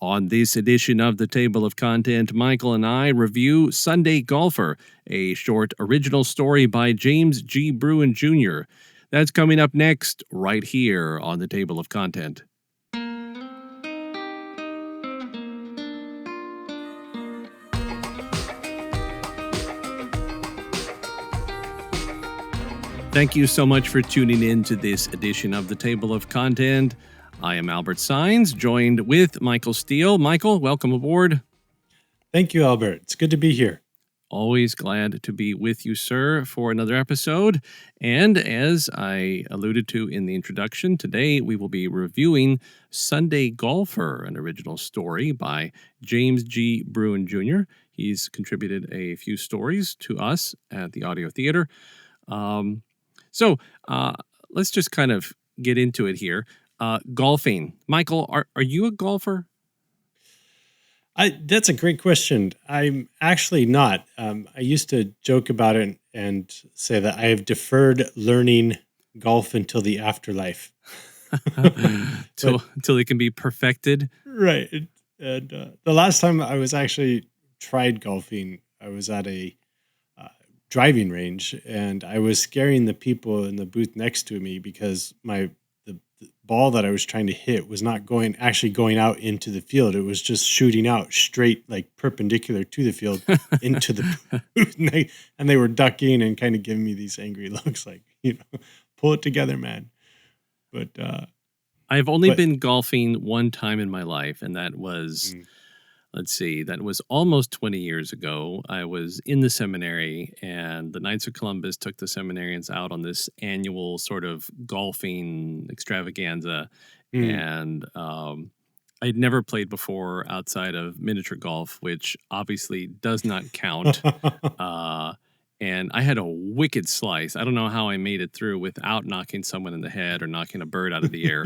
On this edition of the Table of Content, Michael and I review Sunday Golfer, a short original story by James G. Bruen Jr. That's coming up next, right here on the Table of Content. Thank you so much for tuning in to this edition of the Table of Content. I am Albert Saenz, joined with Michael Steele. Michael, welcome aboard. Thank you, Albert. It's good to be here. Always glad to be with you, sir, for another episode. And as I alluded to in the introduction, today we will be reviewing Sunday Golfer, an original story by James G. Bruen Jr. He's contributed a few stories to us at the Audio Theater. So let's just kind of get into it here. Golfing. Michael, are you a golfer? That's a great question. I'm actually not. I used to joke about it and say that I have deferred learning golf until the afterlife. Until it can be perfected. Right. And the last time I was actually tried golfing, I was at a driving range, and I was scaring the people in the booth next to me because the ball that I was trying to hit was not going out into the field. It was just shooting out straight, like perpendicular to the field into the booth. And they were ducking and kind of giving me these angry looks like, pull it together, man. But I've only been golfing one time in my life, and that was... Let's see, that was almost 20 years ago. I was in the seminary, and the Knights of Columbus took the seminarians out on this annual sort of golfing extravaganza. And I'd never played before outside of miniature golf, which obviously does not count. And I had a wicked slice. I don't know how I made it through without knocking someone in the head or knocking a bird out of the air.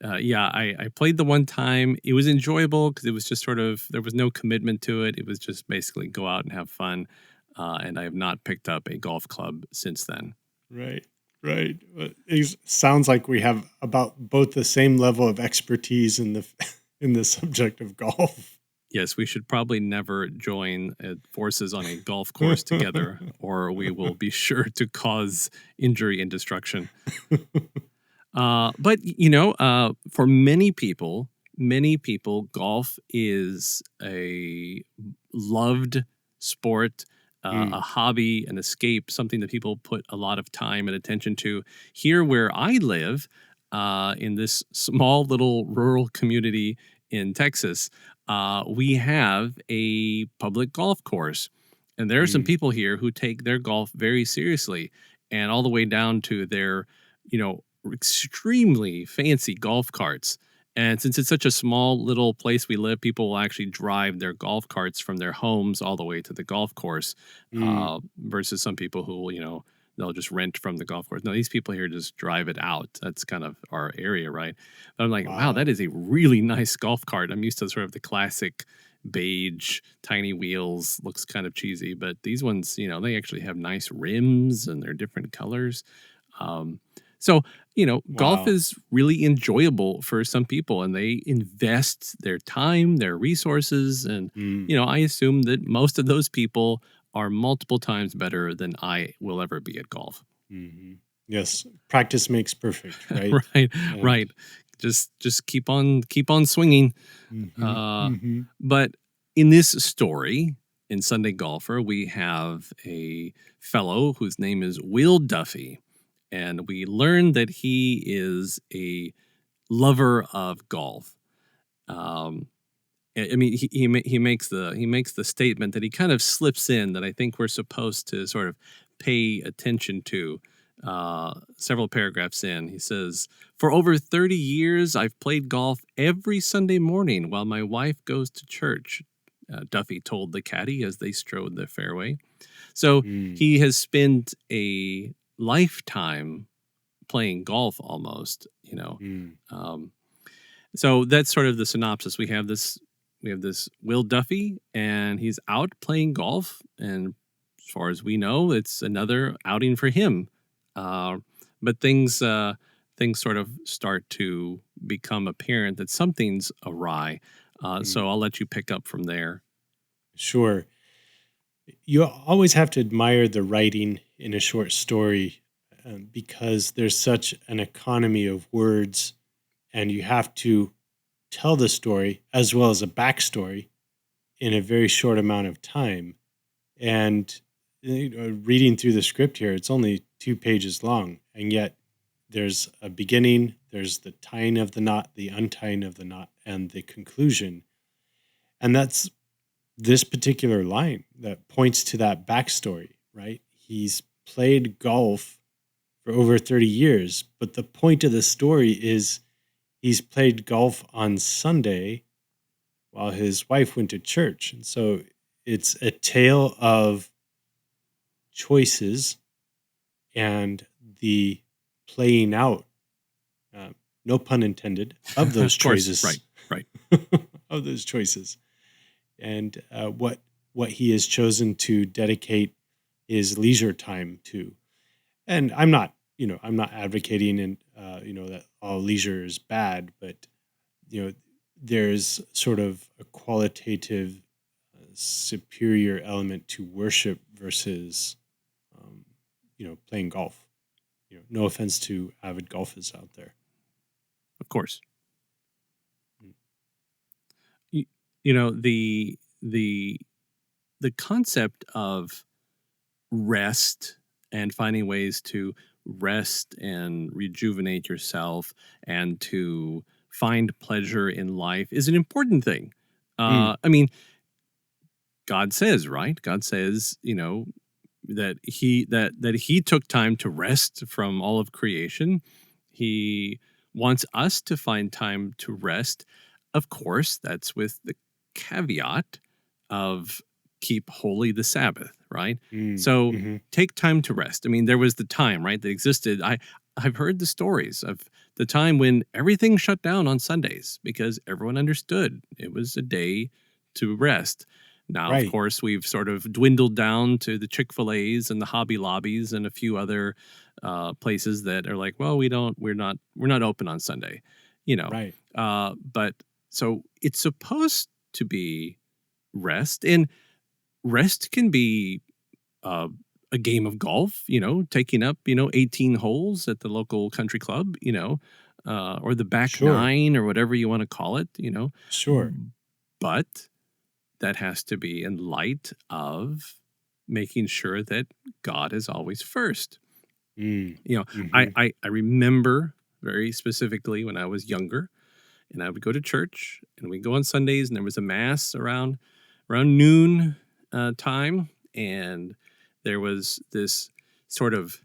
I played the one time. It was enjoyable because it was just sort of, there was no commitment to it. It was just basically go out and have fun. And I have not picked up a golf club since then. Right. It sounds like we have about both the same level of expertise in the subject of golf. Yes, we should probably never join forces on a golf course together, or we will be sure to cause injury and destruction. But for many people, golf is a loved sport, a hobby, an escape, something that people put a lot of time and attention to. Here where I live, in this small little rural community in Texas, we have a public golf course. And there are some people here who take their golf very seriously, and all the way down to their, extremely fancy golf carts. And since it's such a small little place we live, people will actually drive their golf carts from their homes all the way to the golf course, versus some people who, they'll just rent from the golf course. No, these people here just drive it out. That's kind of our area, right? But I'm like, wow, that is a really nice golf cart. I'm used to sort of the classic beige, tiny wheels, looks kind of cheesy, but these ones, they actually have nice rims and they're different colors. Golf is really enjoyable for some people, and they invest their time, their resources. And, I assume that most of those people are multiple times better than I will ever be at golf. Mm-hmm. Yes. Practice makes perfect, right? Right. Just keep on swinging. But in this story, in Sunday Golfer, we have a fellow whose name is Will Duffy. And we learn that he is a lover of golf. He makes the statement that he kind of slips in that I think we're supposed to sort of pay attention to. Several paragraphs in, he says, "For over 30 years, I've played golf every Sunday morning while my wife goes to church," Duffy told the caddy as they strode the fairway. So he has spent a lifetime playing golf almost, so that's sort of the synopsis. We have this Will Duffy, and he's out playing golf, and as far as we know, it's another outing for him. But things sort of start to become apparent that something's awry. So I'll let you pick up from there. Sure. You always have to admire the writing in a short story because there's such an economy of words, and you have to tell the story as well as a backstory in a very short amount of time. And reading through the script here, it's only 2 pages long, and yet there's a beginning, there's the tying of the knot, the untying of the knot, and the conclusion. And that's this particular line that points to that backstory, right? He's played golf for over 30 years, but the point of the story is he's played golf on Sunday while his wife went to church. And so it's a tale of choices and the playing out, no pun intended, of those Of course, choices. right. Of those choices. And what he has chosen to dedicate his leisure time to. And I'm not advocating that all leisure is bad, but there's sort of a qualitative superior element to worship versus playing golf. No offense to avid golfers out there. Of course. The concept of rest and finding ways to rest and rejuvenate yourself and to find pleasure in life is an important thing. I mean, God says, right? God says, that he took time to rest from all of creation. He wants us to find time to rest. Of course, that's with the caveat of keep holy the Sabbath, right? So take time to rest. I mean, there was the time, right, that existed. I've heard the stories of the time when everything shut down on Sundays because everyone understood it was a day to rest. Now, Right. of course, we've sort of dwindled down to the Chick-fil-A's and the Hobby Lobbies and a few other places that are like, well, we're not open on Sunday, Right. But so it's supposed to be rest, and rest can be a game of golf, taking up 18 holes at the local country club, or the back Sure. nine or whatever you want to call it, Sure. But that has to be in light of making sure that God is always first. I remember very specifically when I was younger and I would go to church and we'd go on Sundays and there was a mass around noon time. And there was this sort of,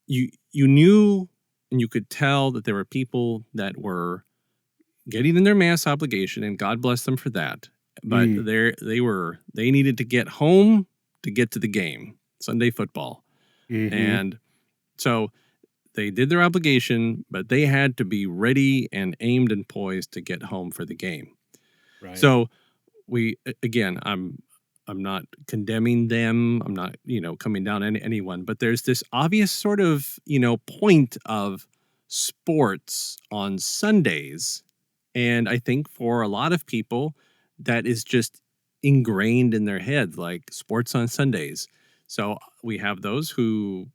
you knew and you could tell that there were people that were getting in their mass obligation, and God bless them for that. But they needed to get home to get to the game, Sunday football. And so they did their obligation, but they had to be ready and aimed and poised to get home for the game. Right. So I'm not condemning them. I'm not, coming down on anyone, but there's this obvious sort of, point of sports on Sundays. And I think for a lot of people, that is just ingrained in their head, like sports on Sundays. So we have those who,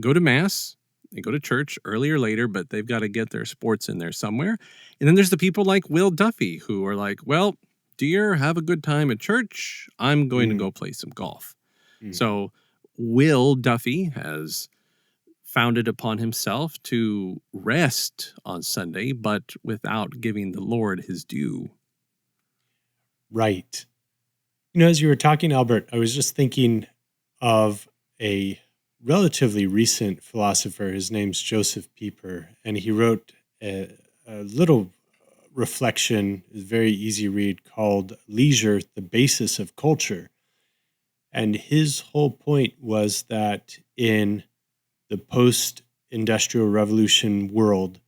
go to mass, they go to church early or later, but they've got to get their sports in there somewhere. And then there's the people like Will Duffy who are like, well, dear, have a good time at church. I'm going to go play some golf. So Will Duffy has found it upon himself to rest on Sunday, but without giving the Lord his due. Right. As you were talking, Albert, I was just thinking of a relatively recent philosopher. His name's Joseph Pieper, and he wrote a little reflection, a very easy read, called Leisure, the Basis of Culture. And his whole point was that in the post-industrial revolution world,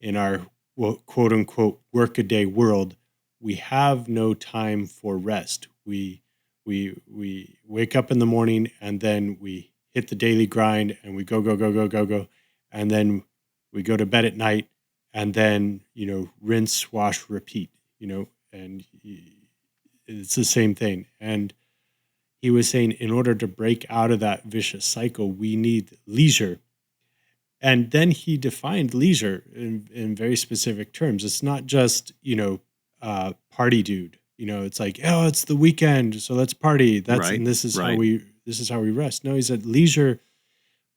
in our quote-unquote workaday world, we have no time for rest. We wake up in the morning and then we hit the daily grind and we go, and then we go to bed at night and then, rinse, wash, repeat, and it's the same thing. And he was saying, in order to break out of that vicious cycle, we need leisure. And then he defined leisure in very specific terms. It's not just, party dude. It's like, oh, it's the weekend, so let's party. Right. And this is how Right. we rest. No, he said leisure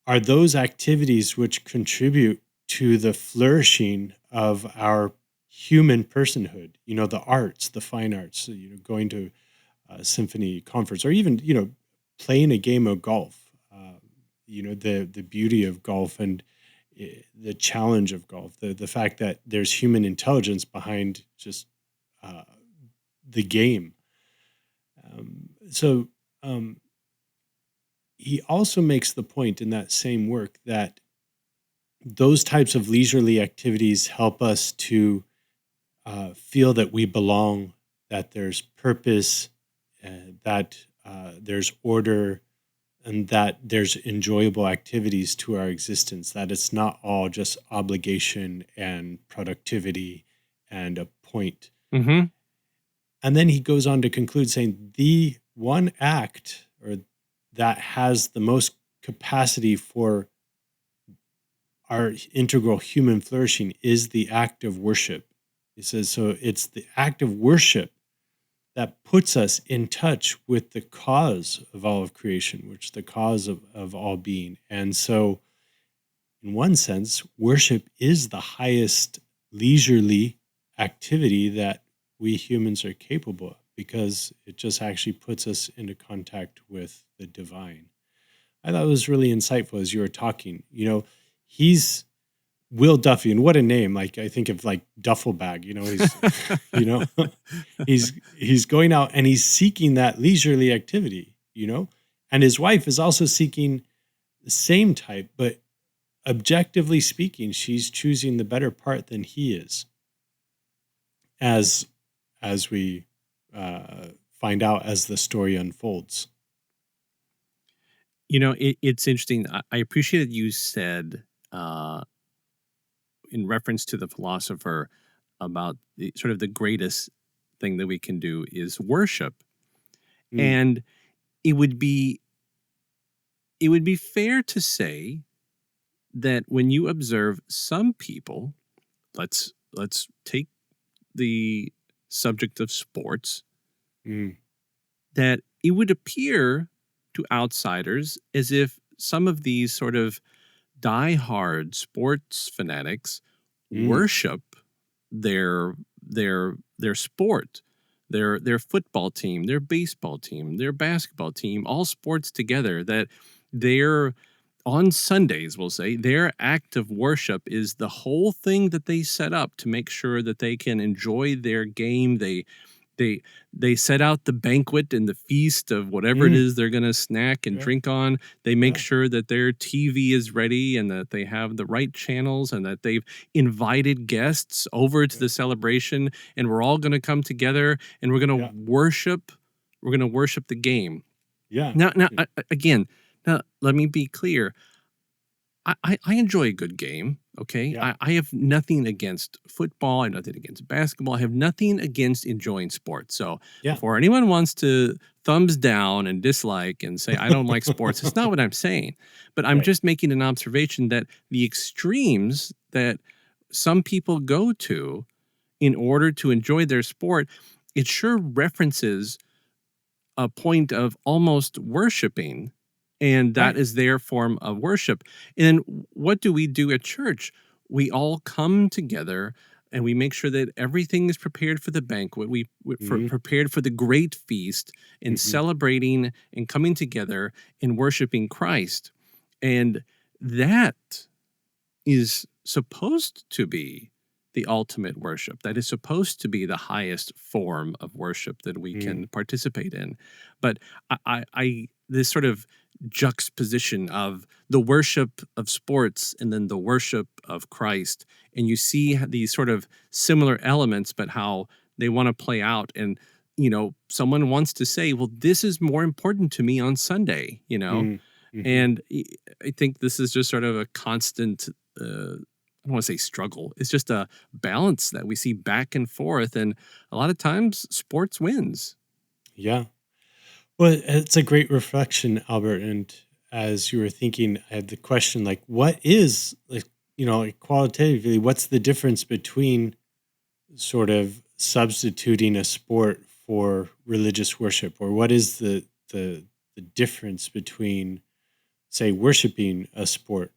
are those activities which contribute to the flourishing of our human personhood. The arts, the fine arts. So, going to a symphony conference, or even playing a game of golf. The beauty of golf and the challenge of golf, the fact that there's human intelligence behind just uh, the game. So he also makes the point in that same work that those types of leisurely activities help us to feel that we belong, that there's purpose, that there's order, and that there's enjoyable activities to our existence, that it's not all just obligation and productivity and a point. Mm-hmm. And then he goes on to conclude saying the one act or that has the most capacity for our integral human flourishing is the act of worship. He says, so it's the act of worship that puts us in touch with the cause of all of creation, which the cause of all being. And so, in one sense, worship is the highest leisurely activity that we humans are capable of, because it just actually puts us into contact with the divine. I thought it was really insightful as you were talking. He's Will Duffy, and what a name! Like, I think of like duffel bag. He's he's going out and he's seeking that leisurely activity. And his wife is also seeking the same type, but objectively speaking, she's choosing the better part than he is. As we find out as the story unfolds. It's interesting. I appreciate that you said, in reference to the philosopher, about the sort of the greatest thing that we can do is worship. Mm, And it would be fair to say that when you observe some people, let's take the subject of sports, mm, that it would appear to outsiders as if some of these sort of diehard sports fanatics mm, worship their sport, their football team, their baseball team, their basketball team, all sports together, that they're on Sundays, we'll say, their act of worship is the whole thing that they set up to make sure that they can enjoy their game. They they set out the banquet and the feast of whatever it mm. is they're going to snack and Yeah, drink on. They make yeah, sure that their TV is ready and that they have the right channels and that they've invited guests over to yeah, the celebration, and we're all going to come together and we're going yeah, to worship. We're going to worship the game. yeah, Now, yeah, again, now let me be clear. I enjoy a good game. Okay. yeah, I have nothing against football. I have nothing against basketball. I have nothing against enjoying sports. So yeah. before anyone wants to thumbs down and dislike and say, I don't like sports, it's not what I'm saying. But I'm Right. just making an observation that the extremes that some people go to in order to enjoy their sport, it sure references a point of almost worshiping, and that Right. is their form of worship. And what do we do at church? We all come together and we make sure that everything is prepared for the banquet. For Mm-hmm. prepared for the great feast, and Mm-hmm. celebrating and coming together and worshiping Christ. And that is supposed to be the ultimate worship. That is supposed to be the highest form of worship that we Mm, can participate in. But this sort of juxtaposition of the worship of sports and then the worship of Christ, and you see these sort of similar elements, but how they want to play out. And someone wants to say, well, this is more important to me on Sunday. mm, mm-hmm. And I think this is just sort of a constant, uh, don't want to say struggle. It's just a balance that we see back and forth. And a lot of times sports wins. Yeah. Well, it's a great reflection, Albert. And as you were thinking, I had the question like, what is like, like qualitatively, what's the difference between sort of substituting a sport for religious worship, or what is the difference between, say, worshiping a sport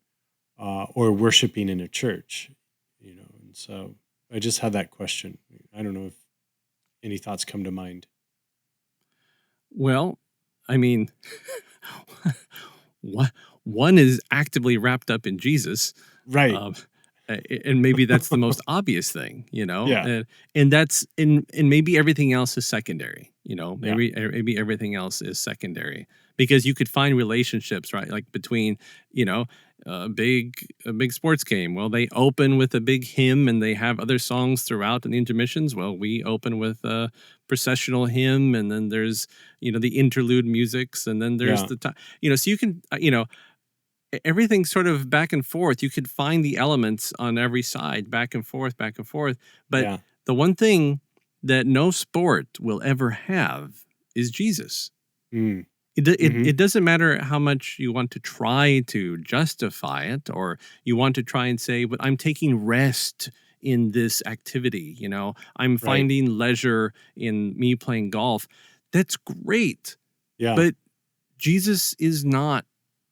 or worshiping in a church? And so I just had that question. I don't know if any thoughts come to mind. Well, I mean, one is actively wrapped up in Jesus. Right. Um, and maybe that's the most obvious thing, Yeah. and that's and maybe everything else is secondary, Yeah. maybe everything else is secondary because you could find relationships, right? Like between, you know, a big sports game. Well, they open with a big hymn and they have other songs throughout in the intermissions. Well, we open with a processional hymn, and then there's, the interlude musics, and then there's Yeah. the time, so you can, everything's sort of back and forth. You could find the elements on every side, back and forth, back and forth. But Yeah. the one thing that no sport will ever have is Jesus. Mm. It doesn't matter how much you want to try to justify it, or you want to try and say, but I'm taking rest in this activity. I'm Right. finding leisure in me playing golf. That's great. Yeah. But Jesus is not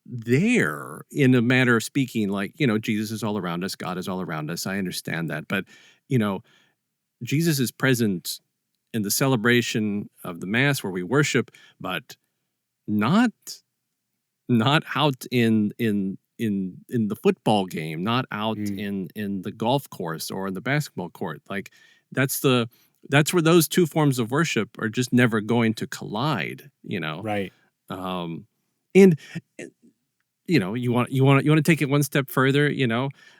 there in a matter of speaking. Like, Jesus is all around us. God is all around us. I understand that. But, you know, Jesus is present in the celebration of the Mass where we worship, but not not out in the football game, not out Mm. in the golf course or in the basketball court. Like that's where those two forms of worship are just never going to collide. Right. Um, and you want to take it one step further.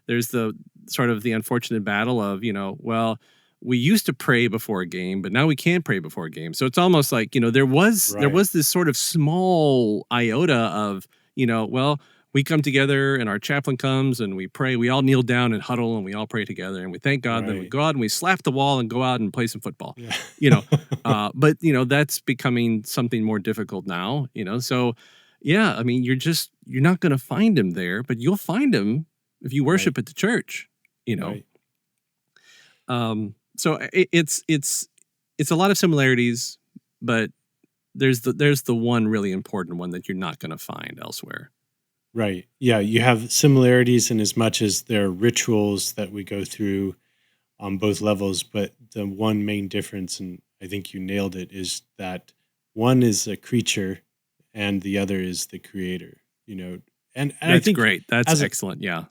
There's the sort of the unfortunate battle of, well, we used to pray before a game, but now we can't pray before a game. So it's almost like, there was Right. this sort of small iota of, well, we come together and our chaplain comes and we pray. We all kneel down and huddle and we all pray together and we thank God. Then we Right. go out and we slap the wall and go out and play some football. Yeah. you know but that's becoming something more difficult now. So yeah, I mean, you're not going to find him there, but you'll find him if you Right. worship at the church. you know Right. so it's a lot of similarities, but there's the one really important one that you're not going to find elsewhere. Right. Yeah. You have similarities in as much as there are rituals that we go through on both levels, but the one main difference, and I think you nailed it, is that one is a creature and the other is the creator. And I That's think great. That's as a excellent. Yeah.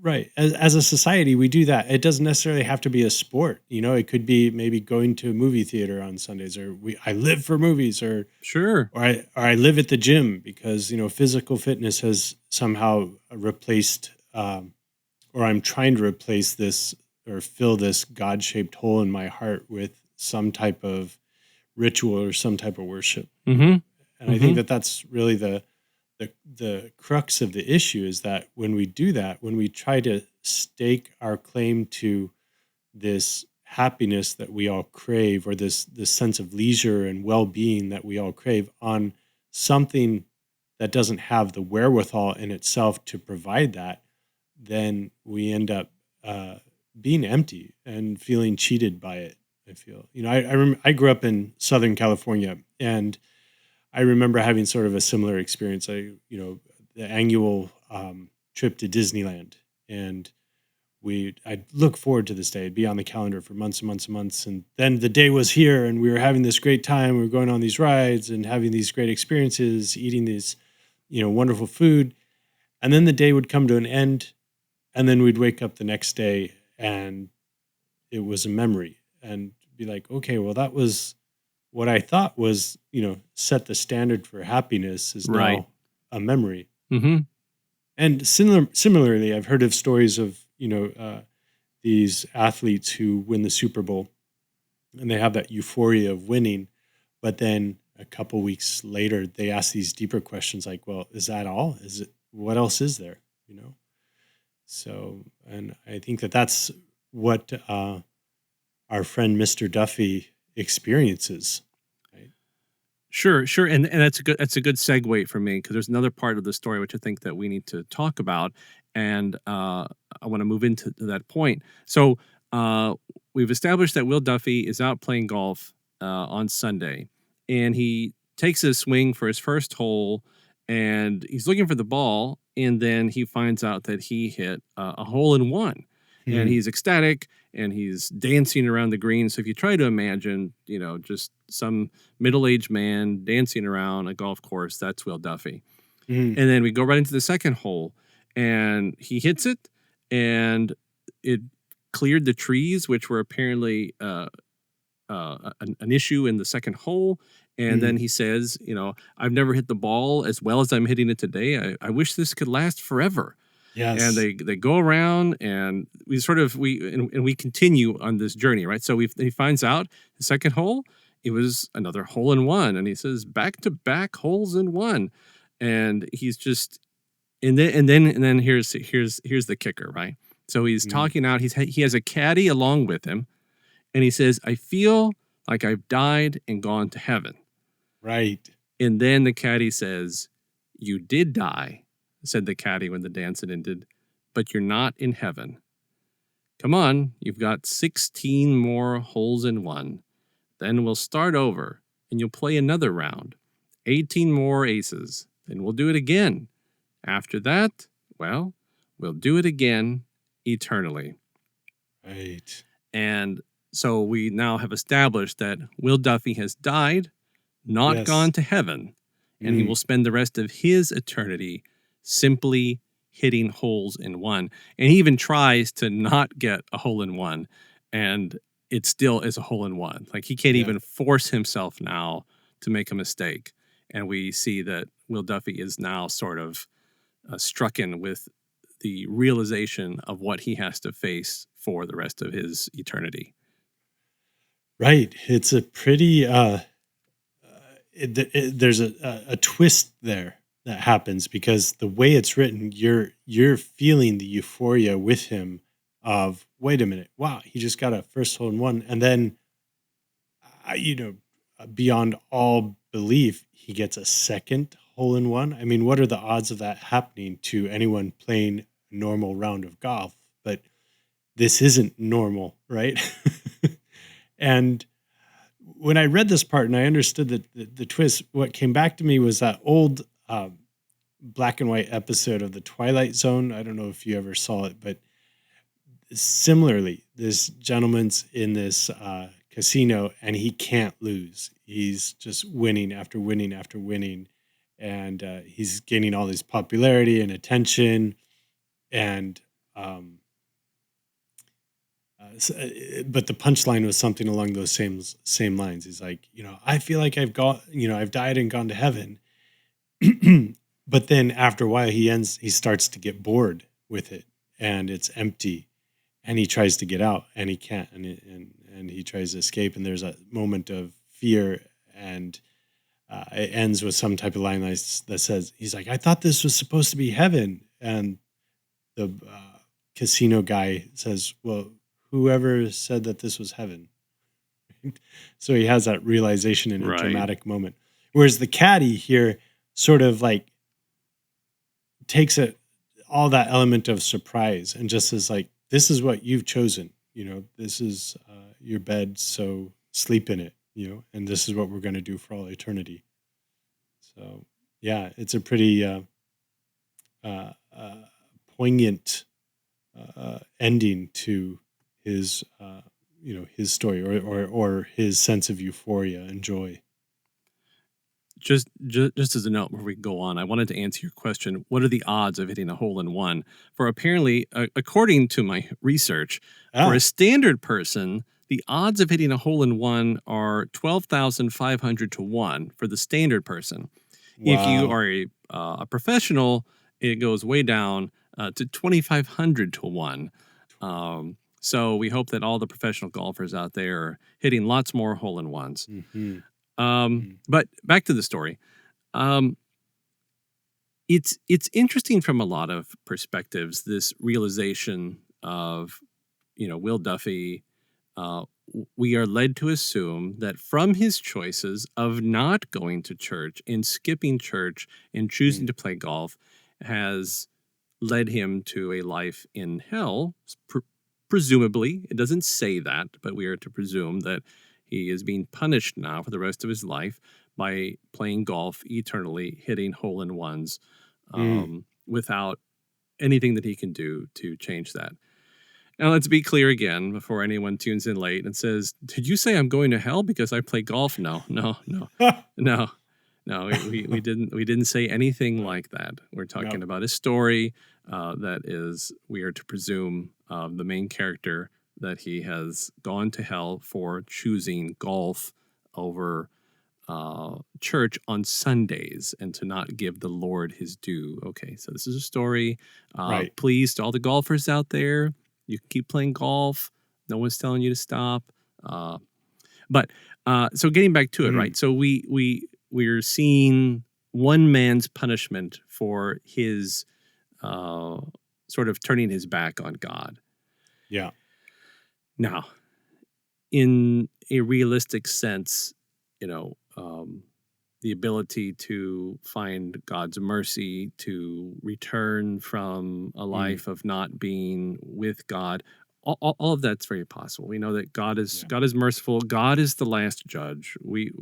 right, as a society, we do that. It doesn't necessarily have to be a sport. It could be maybe going to a movie theater on Sundays, or I live for movies, or Sure. I live at the gym because physical fitness has somehow replaced, or I'm trying to replace this or fill this God shaped hole in my heart with some type of ritual or some type of worship. Mm-hmm. And I think Mm-hmm. that that's really the crux of the issue, is that when we do that, when we try to stake our claim to this happiness that we all crave, or this sense of leisure and well-being that we all crave, on something that doesn't have the wherewithal in itself to provide that, then we end up being empty and feeling cheated by it. I feel, I grew up in Southern California, and I remember having sort of a similar experience. The annual trip to Disneyland, and I'd look forward to this day. It'd be on the calendar for months and months and months. And then the day was here, and we were having this great time. We were going on these rides and having these great experiences, eating these, wonderful food. And then the day would come to an end, and then we'd wake up the next day, and it was a memory, and be like, okay, well, that was what I thought was, set the standard for happiness, is Right. now a memory. Mm-hmm. And similarly, I've heard of stories of, these athletes who win the Super Bowl, and they have that euphoria of winning, but then a couple weeks later, they ask these deeper questions like, well, is that all? Is it, what else is there? So, and I think that that's what our friend Mr. Duffy experiences. Right? Sure, sure, and that's a good segue for me because there's another part of the story which I think that we need to talk about, and I want to move into that point. So uh, we've established that Will Duffy is out playing golf on Sunday, and he takes a swing for his first hole, and he's looking for the ball, and then he finds out that he hit a hole in one, and Hmm. he's ecstatic, and he's dancing around the green. So if you try to imagine, just some middle-aged man dancing around a golf course. That's Will Duffy. Hmm. And then we go right into the second hole, and he hits it, and it cleared the trees, which were apparently an issue in the second hole. And Hmm. then he says, I've never hit the ball as well as I'm hitting it today. I wish this could last forever. And Yes. they go around, and we continue on this journey, right? So he finds out the second hole, it was another hole in one, and he says back to back holes in one, and he's just and then here's the kicker, right? So he's Mm. talking out. He has a caddy along with him, and he says, I feel like I've died and gone to heaven. Right. And then the caddy says, you did die, said the caddy when the dance had ended, but you're not in heaven. Come on, you've got 16 more holes in one. Then we'll start over and you'll play another round. 18 more aces. Then we'll do it again. After that, well, we'll do it again eternally. Right. And so we now have established that Will Duffy has died, not Yes. gone to heaven, and he Mm. will spend the rest of his eternity simply hitting holes in one. And he even tries to not get a hole in one, and it still is a hole in one. Like he can't Yeah. even force himself now to make a mistake. And we see that Will Duffy is now sort of struck in with the realization of what he has to face for the rest of his eternity. Right. It's a pretty there's a twist there that happens because the way it's written, you're feeling the euphoria with him of wait a minute, wow, he just got a first hole in one, and then beyond all belief, he gets a second hole in one. I mean, what are the odds of that happening to anyone playing a normal round of golf? But this isn't normal, right? And when I read this part and I understood the twist, what came back to me was that old black and white episode of The Twilight Zone. I don't know if you ever saw it, but similarly, this gentleman's in this casino and he can't lose. He's just winning after winning after winning. And he's gaining all this popularity and attention. And um, but the punchline was something along those same lines. He's like, I feel like I've died and gone to heaven. But then after a while, he starts to get bored with it, and it's empty, and he tries to get out, and he can't, and he tries to escape, and there's a moment of fear, and it ends with some type of line that says, "He's like, I thought this was supposed to be heaven," and the casino guy says, "Well, whoever said that this was heaven?" So he has that realization in a Right. dramatic moment. Whereas the caddy here sort of like takes it all that element of surprise and just is like, this is what you've chosen. This is your bed, so sleep in it. And this is what we're going to do for all eternity. So yeah, it's a pretty uh, uh, poignant ending to his his story or his sense of euphoria and joy. Just as a note before we go on, I wanted to answer your question. What are the odds of hitting a hole in one? For apparently, according to my research, for a Ah, standard person, the odds of hitting a hole in one are 12,500 to 1 for the standard person. If you wow. are a professional, it goes way down to 2,500 to 1. So we hope that all the professional golfers out there are hitting lots more hole in ones. Hmm. But back to the story. Um, it's interesting from a lot of perspectives, this realization of, Will Duffy. We are led to assume that from his choices of not going to church and skipping church and choosing Mm, to play golf has led him to a life in hell. Presumably, it doesn't say that, but we are to presume that he is being punished now for the rest of his life by playing golf eternally, hitting hole in ones, mm. without anything that he can do to change that. Now, let's be clear again before anyone tunes in late and says, "Did you say I'm going to hell because I play golf?" No, no, no, no, no. We didn't say anything No, like that. We're no, talking about a story that is, we are to presume, the main character, that he has gone to hell for choosing golf over church on Sundays and to not give the Lord his due. Okay, so this is a story. right. Please, to all the golfers out there, you can keep playing golf. No one's telling you to stop. Uh, but so getting back to it, Mm, right? So we're seeing one man's punishment for his uh, sort of turning his back on God. yeah, Now, in a realistic sense, you know, um, the ability to find God's mercy, to return from a mm, life of not being with God, all of that's very possible. We know that yeah, God is merciful. God is the last judge. We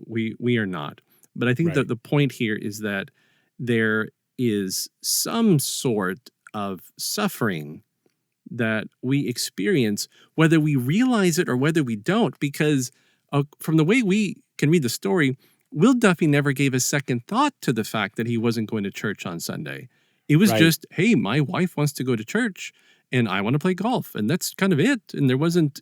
are not. But I think that right, the point here is that there is some sort of suffering that we experience, whether we realize it or whether we don't, because from the way we can read the story, Will Duffy never gave a second thought to the fact that he wasn't going to church on Sunday. It was right. just, hey, my wife wants to go to church and I want to play golf. And that's kind of it. And there wasn't,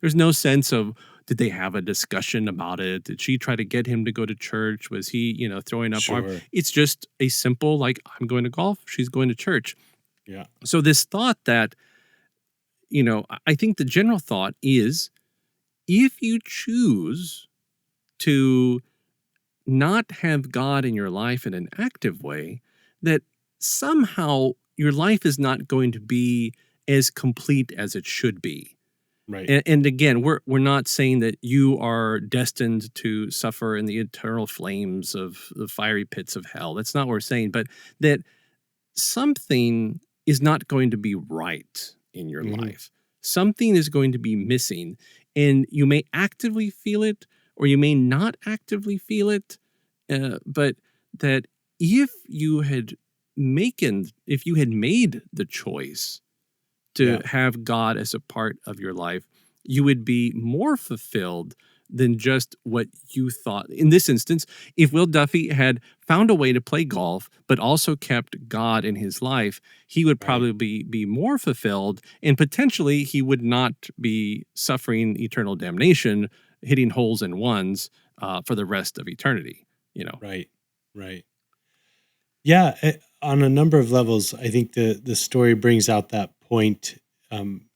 there's no sense of, did they have a discussion about it? Did she try to get him to go to church? Was he, throwing up arm? Sure. It's just a simple, like, I'm going to golf, she's going to church. Yeah, So this thought that, I think the general thought is, if you choose to not have God in your life in an active way, that somehow your life is not going to be as complete as it should be. right. And again, we're not saying that you are destined to suffer in the eternal flames of the fiery pits of hell. That's not what we're saying, but that something is not going to be right in your Hmm. life. Something is going to be missing, and you may actively feel it or you may not actively feel it. But that if you had made the choice to Yeah, have God as a part of your life, you would be more fulfilled than just what you thought. In this instance, if Will Duffy had found a way to play golf, but also kept God in his life, he would right. probably be more fulfilled, and potentially he would not be suffering eternal damnation, hitting holes in ones for the rest of eternity. Right. Right. Yeah, on a number of levels, I think the story brings out that point. Um,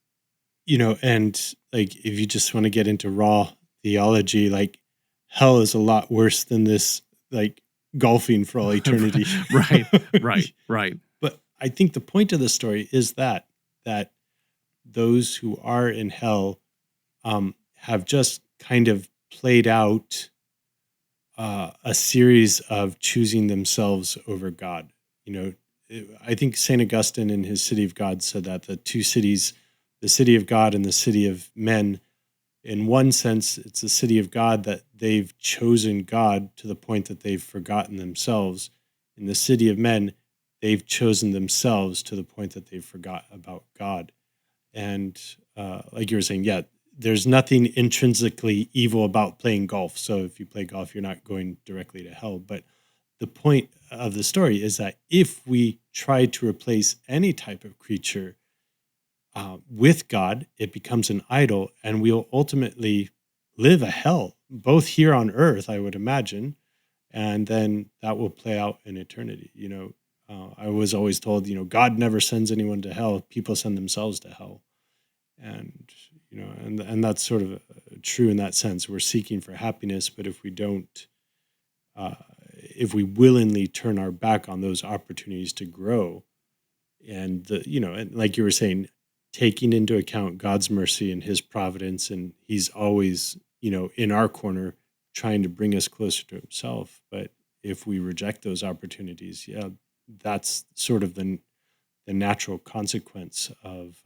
and like if you just want to get into raw theology, like hell is a lot worse than this, like golfing for all eternity. Right, right, right. But I think the point of the story is that those who are in hell have just kind of played out a series of choosing themselves over God. You know, I think Saint Augustine in his City of God said that the two cities, the city of God and the city of men, in one sense, it's the city of God that they've chosen God to the point that they've forgotten themselves. In the city of men, they've chosen themselves to the point that they've forgot about God. And like you were saying, yeah, there's nothing intrinsically evil about playing golf. So if you play golf, you're not going directly to hell. But the point of the story is that if we try to replace any type of creature with God, it becomes an idol, and we'll ultimately live a hell, both here on earth, I would imagine, and then that will play out in eternity. I was always told, God never sends anyone to hell; people send themselves to hell, and and that's sort of true in that sense. We're seeking for happiness, but if we don't, uh, if we willingly turn our back on those opportunities to grow, and and like you were saying, taking into account God's mercy and his providence, and he's always, in our corner trying to bring us closer to himself. But if we reject those opportunities, that's sort of the natural consequence of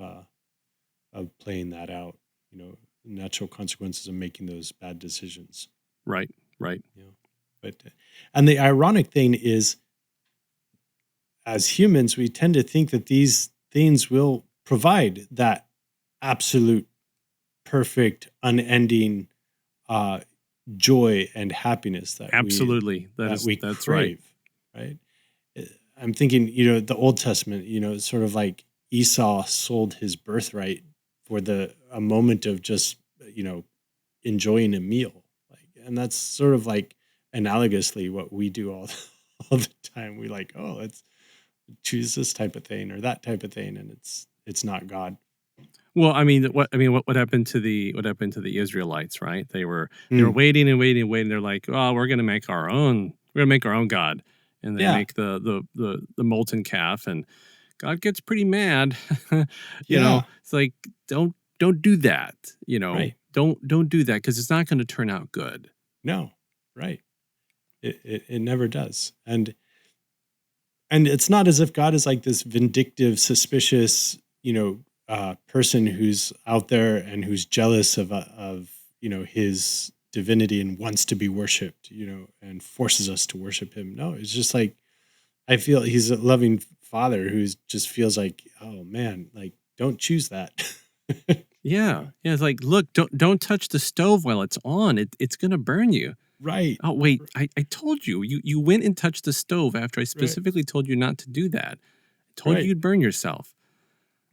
playing that out, natural consequences of making those bad decisions. Right. But and the ironic thing is, as humans, we tend to think that these things will provide that absolute, perfect, unending joy and happiness that Absolutely. we That's right. crave, right? I'm thinking, the Old Testament, it's sort of like Esau sold his birthright for a moment of just, enjoying a meal. And that's sort of like analogously what we do all the time. We like, oh, let's choose this type of thing or that type of thing, and it's not God. Well, what happened to the Israelites, right? They were waiting and waiting and waiting. They're like, oh, we're gonna make our own God, and they make the molten calf, and God gets pretty mad. It's like don't do that. Right. Don't do that, because it's not going to turn out good. No, right. It never does, and it's not as if God is like this vindictive, suspicious, person who's out there and who's jealous of his divinity and wants to be worshipped, and forces us to worship him. No, it's just like, I feel he's a loving father who just feels like, oh man, like, don't choose that. Yeah. It's like, look, don't touch the stove while it's on. It's gonna burn you. Right. Oh wait, I told you. You went and touched the stove after I specifically told you not to do that. I told you you'd burn yourself.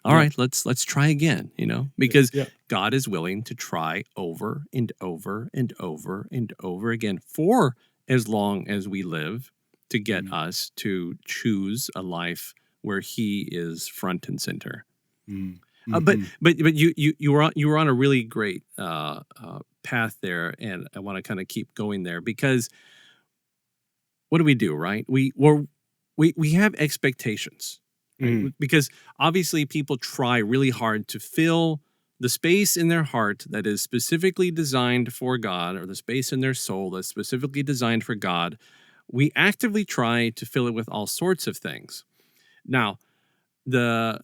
All right, let's try again, because God is willing to try over and over and over and over again for as long as we live, to get us to choose a life where he is front and center. But you were on a really great path there, and I want to kind of keep going there, because what do we do, right? We have expectations. Right? Because obviously people try really hard to fill the space in their heart that is specifically designed for God, or the space in their soul that's specifically designed for God. We actively try to fill it with all sorts of things. Now, the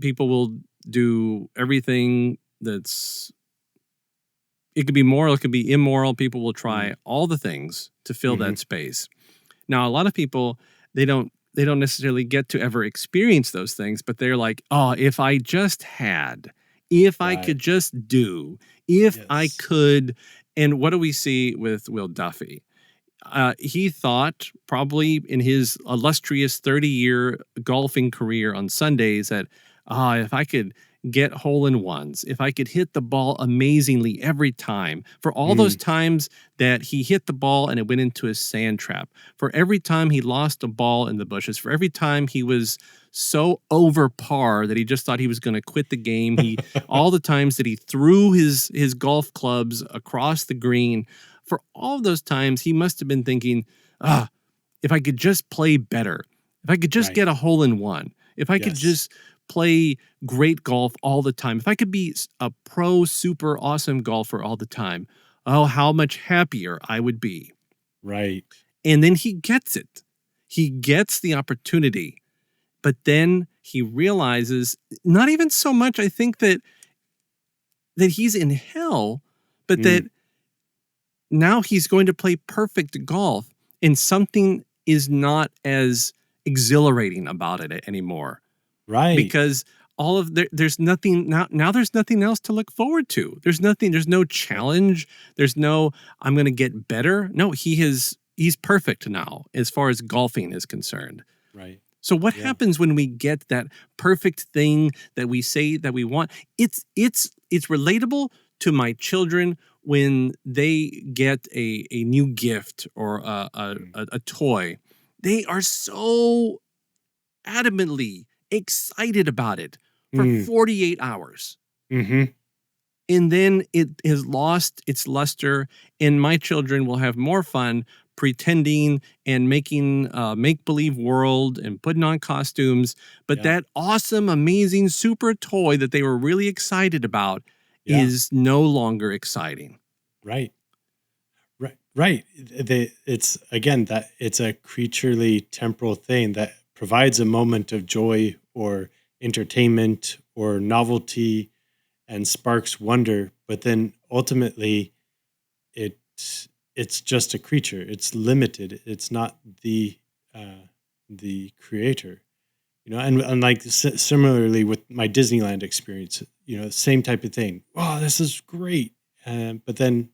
people will do everything it could be moral, it could be immoral. People will try all the things to fill that space. Now, a lot of people, they don't necessarily get to ever experience those things, but they're like, oh, if I just had, if I could just do, if I could. And what do we see with Will Duffy? He thought, probably in his illustrious 30-year golfing career on Sundays, that if I could get hole-in-ones, if I could hit the ball amazingly every time, for all those times that he hit the ball and it went into a sand trap, for every time he lost a ball in the bushes, for every time he was so over par that he just thought he was going to quit the game, all the times that he threw his golf clubs across the green, for all of those times he must have been thinking, if I could just play better, if I could just get a hole-in-one, if I could just play great golf all the time, if I could be a pro, super awesome golfer all the time, oh, how much happier I would be. Right. And then he gets it. He gets the opportunity. But then he realizes, not even so much, I think, that he's in hell, but that now he's going to play perfect golf, and something is not as exhilarating about it anymore. Right. Because there's nothing now there's nothing else to look forward to. There's no challenge. There's no, I'm going to get better. No, he's perfect now as far as golfing is concerned. Right. So what happens when we get that perfect thing that we say that we want? It's relatable to my children when they get a new gift or a toy. They are so adamantly excited about it for 48 hours. And then it has lost its luster, and my children will have more fun pretending and making make-believe world and putting on costumes. But that awesome, amazing, super toy that they were really excited about is no longer exciting. Right. Right. It's again that it's a creaturely temporal thing that provides a moment of joy or entertainment or novelty and sparks wonder, but then ultimately it's just a creature. It's limited. It's not the creator. And like similarly with my Disneyland experience, same type of thing. Wow, this is great. But then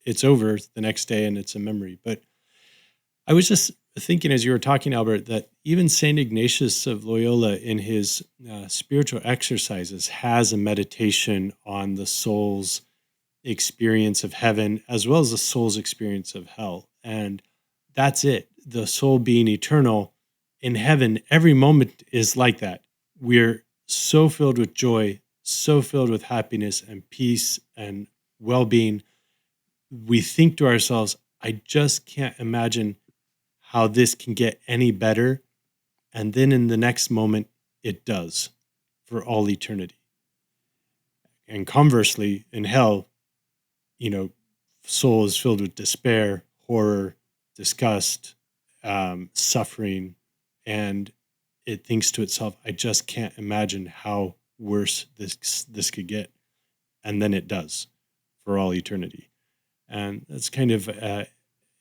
it's over the next day and it's a memory. But I was just thinking as you were talking, Albert, that even St. Ignatius of Loyola in his spiritual exercises has a meditation on the soul's experience of heaven as well as the soul's experience of hell. And that's it. The soul being eternal in heaven, every moment is like that. We're so filled with joy, so filled with happiness and peace and well-being. We think to ourselves, I just can't imagine how this can get any better. And then in the next moment, it does for all eternity. And conversely, in hell, soul is filled with despair, horror, disgust, suffering, and it thinks to itself, I just can't imagine how worse this could get. And then it does for all eternity. And that's kind of,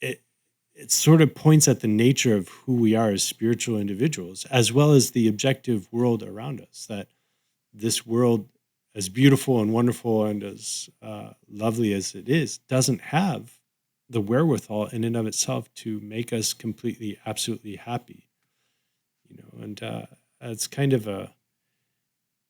it sort of points at the nature of who we are as spiritual individuals, as well as the objective world around us, that this world, as beautiful and wonderful and as lovely as it is, doesn't have the wherewithal in and of itself to make us completely, absolutely happy. And it's kind of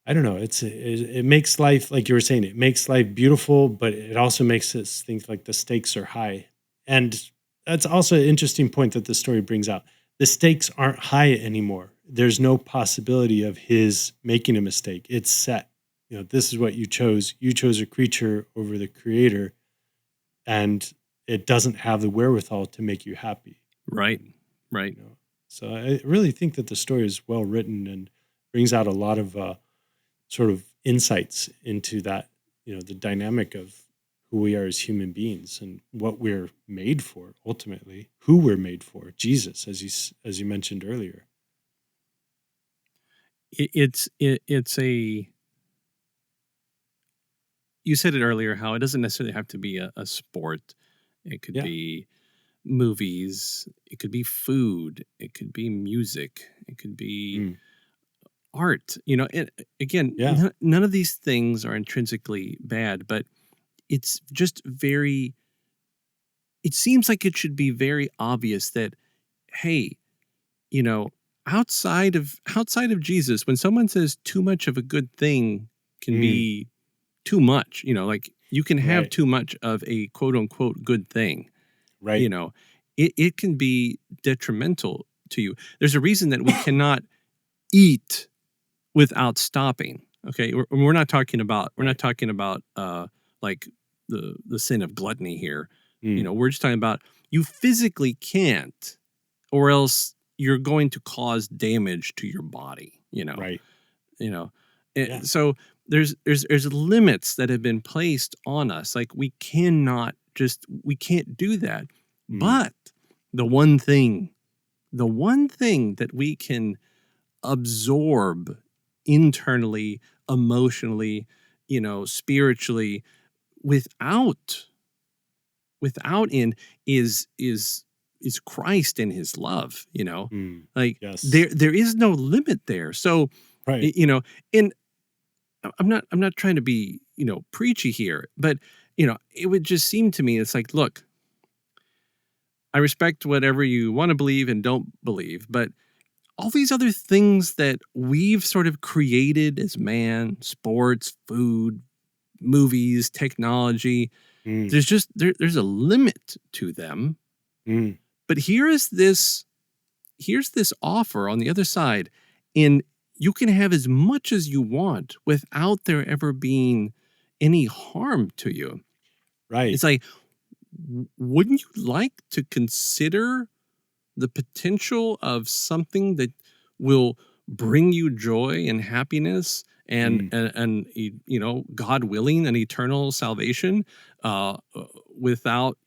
I don't know, it makes life, like you were saying, it makes life beautiful, but it also makes us think like the stakes are high. And that's also an interesting point that the story brings out. The stakes aren't high anymore. There's no possibility of his making a mistake. It's set. This is what you chose. You chose a creature over the creator, and it doesn't have the wherewithal to make you happy. Right. So I really think that the story is well written and brings out a lot of sort of insights into that, the dynamic of who we are as human beings and what we're made for, ultimately, who we're made for, Jesus, as you mentioned earlier. It's a, you said it earlier, how it doesn't necessarily have to be a sport. It could be movies. It could be food. It could be music. It could be art. None of these things are intrinsically bad, but it's just it seems like it should be very obvious that, hey, outside of Jesus, when someone says too much of a good thing can be too much, like you can have too much of a quote unquote good thing, right? It can be detrimental to you. There's a reason that we cannot eat without stopping. Okay. We're not talking about, like the sin of gluttony here. We're just talking about you physically can't, or else you're going to cause damage to your body, Right. So there's limits that have been placed on us. Like we can't do that. But the one thing that we can absorb internally, emotionally, spiritually, without end is Christ and his love, like there is no limit there. So, and I'm not trying to be, preachy here, but it would just seem to me, it's like, look, I respect whatever you want to believe and don't believe, but all these other things that we've sort of created as man, sports, food, movies, technology, there's a limit to them. But here's this offer on the other side, and you can have as much as you want without there ever being any harm to you. Right. It's like, wouldn't you like to consider the potential of something that will bring you joy and happiness and God willing, an eternal salvation, without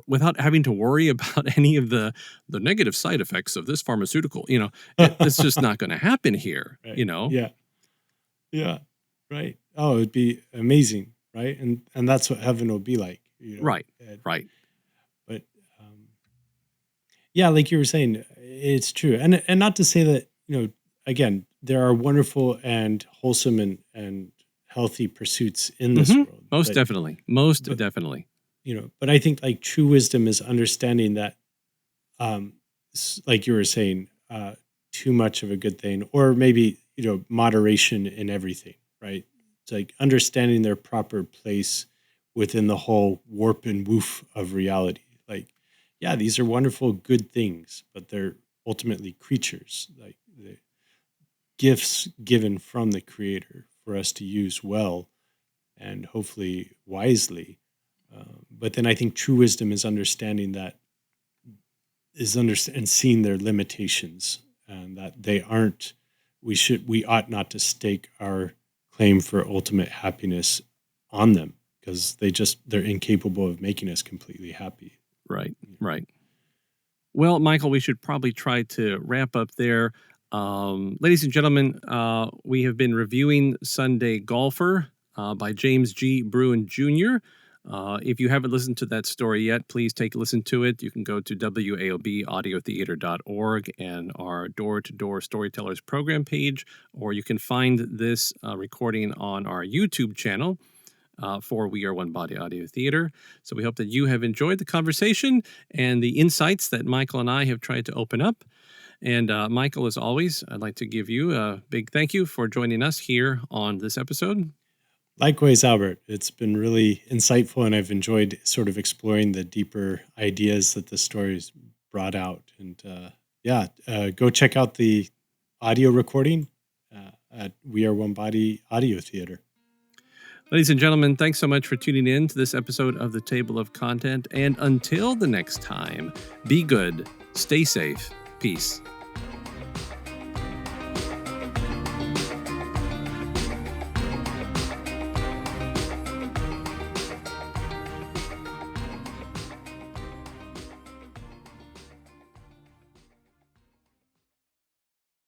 without having to worry about any of the negative side effects of this pharmaceutical? It's just not going to happen here. Right. Yeah. Yeah. Right. Oh, it'd be amazing, right? And that's what heaven will be like. Right. Right. But yeah, like you were saying, it's true. And not to say that, again, there are wonderful and wholesome and healthy pursuits in this world. Most definitely. Definitely. But I think like true wisdom is understanding that, like you were saying, too much of a good thing, or maybe, moderation in everything, right? It's like understanding their proper place within the whole warp and woof of reality. Like, yeah, these are wonderful, good things, but they're ultimately creatures, like the gifts given from the Creator for us to use well and hopefully wisely. But then I think true wisdom is understanding that, and seeing their limitations, and that they aren't. We ought not to stake our claim for ultimate happiness on them, because they're incapable of making us completely happy. Right, right. Well, Michael, we should probably try to wrap up there. Ladies and gentlemen, we have been reviewing Sunday Golfer by James G. Bruen Jr. If you haven't listened to that story yet, please take a listen to it. You can go to waobaudiotheater.org and our Door-to-Door Storytellers program page, or you can find this recording on our YouTube channel for We Are One Body Audio Theater. So we hope that you have enjoyed the conversation and the insights that Michael and I have tried to open up. And Michael, as always, I'd like to give you a big thank you for joining us here on this episode. Likewise, Albert. It's been really insightful, and I've enjoyed sort of exploring the deeper ideas that the stories brought out. And go check out the audio recording at We Are One Body Audio Theater. Ladies and gentlemen, thanks so much for tuning in to this episode of The Table of Content. And until the next time, be good, stay safe, peace.